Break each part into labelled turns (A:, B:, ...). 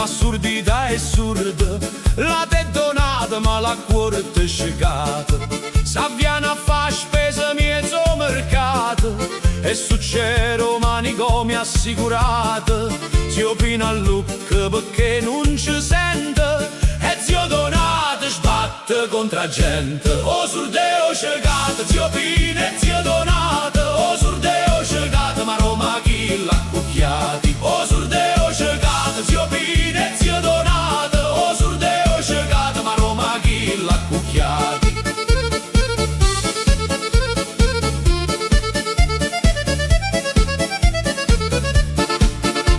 A: assurdità è surda, la te donata ma la cuore ti scegata. S'avviano a fa spesa mezzo mercato e succede manicomi assicurato. Zio Pino a Lucca perché non ci sente e zio Donato sbatte contra gente. O surdeo scegata, zio Pino e zio Donato. O surdeo scegata, ma Roma chi l'ha cucchiati. O surdeo scegata, zio Pino e zio Donato. O surdeo scegata, ma Roma chi l'ha cucchiati.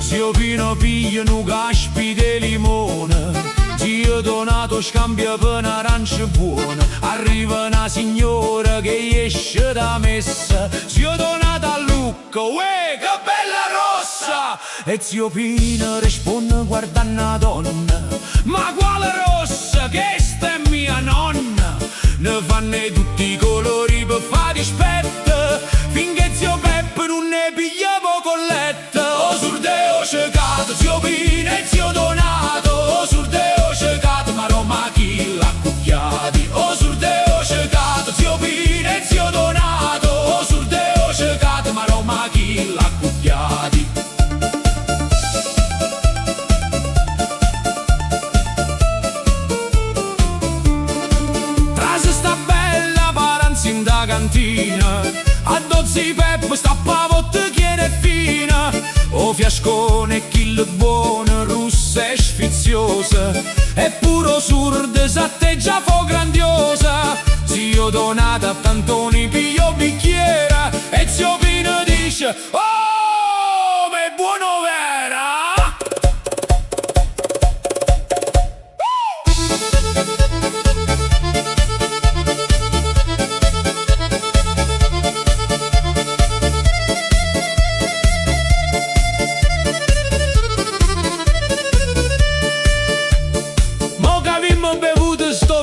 A: Zio Pino piglia un caspi di limone, zio Donato scambia per un'arancia buona. Arriva una signora che esce da messa, zio Donato a Lucca, uè che bella rossa! E zio Pino risponde guardando la donna, ma quale rossa, che sta è mia nonna? Ne fanno tutti i colori per fare dispetto, finché zio Peppe non ne piglia poco letto. O surdeo scegato, zio Pino e zio Donato. O surdeo scegato, ma Roma chi l'ha cucchiati. O surdeo scegato, zio Pino e zio Donato. O surdeo scegato, ma Roma chi l'ha cucchiati. Trase sta bella paranza in da cantina, a dozzi Peppe sta pavotte chiede fina. O fiascone chi è buona, russa e sfiziosa, e puro surda s'atteggia fo grandiosa. Zio Donato a tantoni piglio bicchiera e zio Pino dice: oh, ma è buono vera!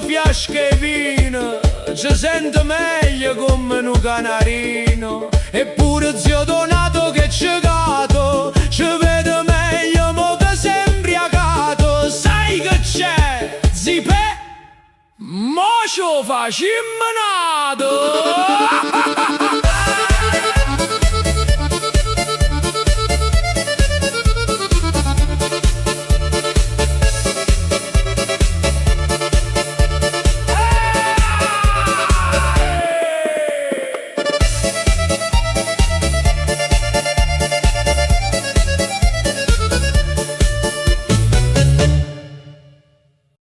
A: Fiasche vino, ci sente meglio come un canarino. Eppure zio Donato che c'è gato, ci vede meglio mo che sei embriagato. Sai che c'è, zipe? Mo ci facciamo nato.